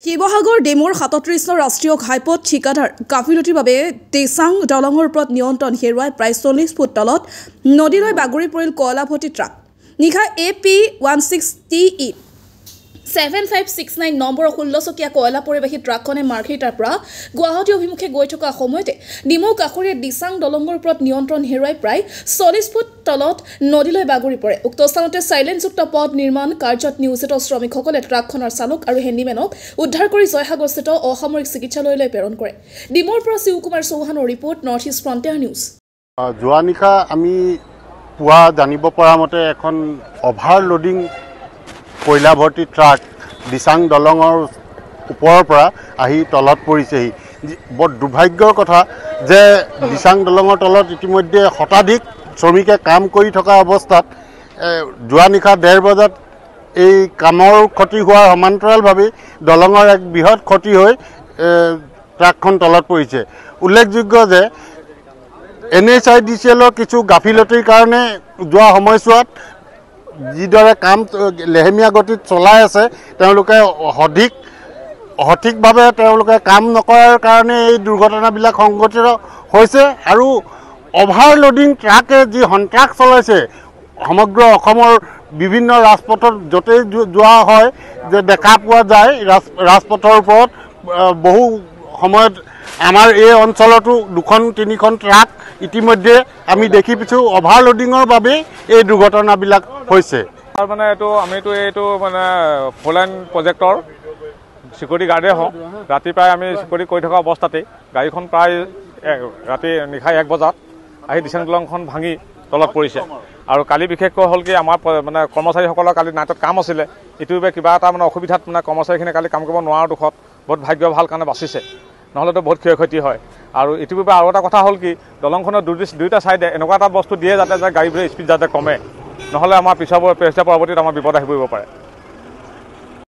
শিৱসাগৰ ডেমৰ ৩৭ নং ৰাষ্ট্ৰীয় ঘাইপথ ঠিকাদাৰ গাফিলতিৰ বাবে দেচাং দলঙৰ ওপৰত নিয়ন্ত্ৰণ হেৰুৱাই প্ৰায় ৪০ ফুট তলত নদীলৈ বাগৰি পৰিল কয়লাভৰ্তি ট্ৰাক। নিশা AP16TE 7569 নম্বৰ ১৬ চকীয়া কয়লা পৰিবাহী ট্ৰাকখনে মাৰ্ঘেৰিটাৰ পৰা গুৱাহাটী অভিমুখে গৈ থকা সময়তে ডিমৌ কাষৰীয়া দিচাং দলঙৰ ওপৰত নিয়ন্ত্ৰণ হেৰুৱাই প্ৰায় ৪০ ফুট তলত নদীলৈ বাগৰি পৰে। উক্ত স্থানতে চাইলেঞ্চযুক্ত পথ নিৰ্মাণ কাৰ্যত নিয়োজিত শ্ৰমিকসকলে ট্ৰাকখনৰ চালক আৰু হেণ্ডিমেনক উদ্ধাৰ কৰি জয়সাগৰস্থিত অসামৰিক চিকিৎসালয়লৈ প্ৰেৰণ কৰে। ডিমৌৰ পৰা শিৱকুমাৰ চৌহানৰ report, North East Frontier News. যোৱা নিশা আমি পুৱা জানিব পৰা মতে এখন অভাৰলোডিং কয়লা ভৰ্তি ট্ৰাক দিচাং দলঙৰ ওপৰৰ পৰা আহি তলত পৰিছেহি। বৰ দুৰ্ভাগ্যৰ কথা যে দিচাং দলঙৰ তলত ইতিমধ্যে শতাধিক শ্ৰমিকে কাম কৰি থকা অৱস্থাত যোৱা নিশা ১:৩০ বজাত এই কামৰ ক্ষতি হোৱাৰ সমান্তৰালভাৱে দলঙৰ এক বৃহৎ ক্ষতি হৈ ট্ৰাকখন তলত পৰিছে। উল্লেখযোগ্য যে NHIDCLৰ কিছু গাফিলতিৰ কাৰণে যোৱা সময়ছোৱাত যিদৰে কাম লেহেমীয়া গতিত চলাই আছে তেওঁলোকে সঠিকভাৱে তেওঁলোকে কাম নকৰাৰ কাৰণে এই দুৰ্ঘটনাবিলাক সংঘটিত হৈছে। আৰু অভাৰলোডিং ট্ৰাকে যি সন্ত্ৰাস চলাইছে সমগ্ৰ অসমৰ বিভিন্ন ৰাজপথত য'তেই যোৱা হয় যে দেখা পোৱা যায় ৰাজপথৰ ওপৰত বহু সময়ত আমাৰ এই অঞ্চলতো ২-৩খন ট্ৰাক ইতিমধ্যে আমি দেখি পাইছোঁ অভাৰলোডিঙৰ বাবেই এই দুৰ্ঘটনাবিলাক হৈছে। মানে আমিতো এইটো মানে ফ'ৰলাইন প্ৰজেক্টৰ চিকিউৰিটি গাৰ্ডে হওঁ। ৰাতি প্ৰায় আমি চিকিউৰিটি কৰি থকা অৱস্থাতেই গাড়ীখন প্ৰায় ৰাতি নিশা ১ বজাত আহি দিচাং দলংখন ভাঙি তলত পৰিছে। আৰু কালি বিশেষকৈ হ'ল কি আমাৰ মানে কৰ্মচাৰীসকলৰ কালি নাইটত কাম আছিলে, ইটোৰ কিবা এটা মানে অসুবিধাত মানে কৰ্মচাৰীখিনি কালি কাম কৰিব নোৱাৰাৰ দুখত বহুত ভাগ্য ভাল কাৰণে বাচিছে, নহ'লেতো বহুত ক্ষয়ক্ষতি হয়। আৰু ইটোৰ বাবে আৰু এটা কথা হ'ল কি দলংখনৰ দুয়োটা ছাইডে এনেকুৱা এটা বস্তু দিয়ে যাতে গাড়ীবোৰে স্পীড যাতে কমে, নহ'লে আমাৰ পিছৰ পৰৱৰ্তীত আমাৰ বিপদ আহি পৰিব পাৰে।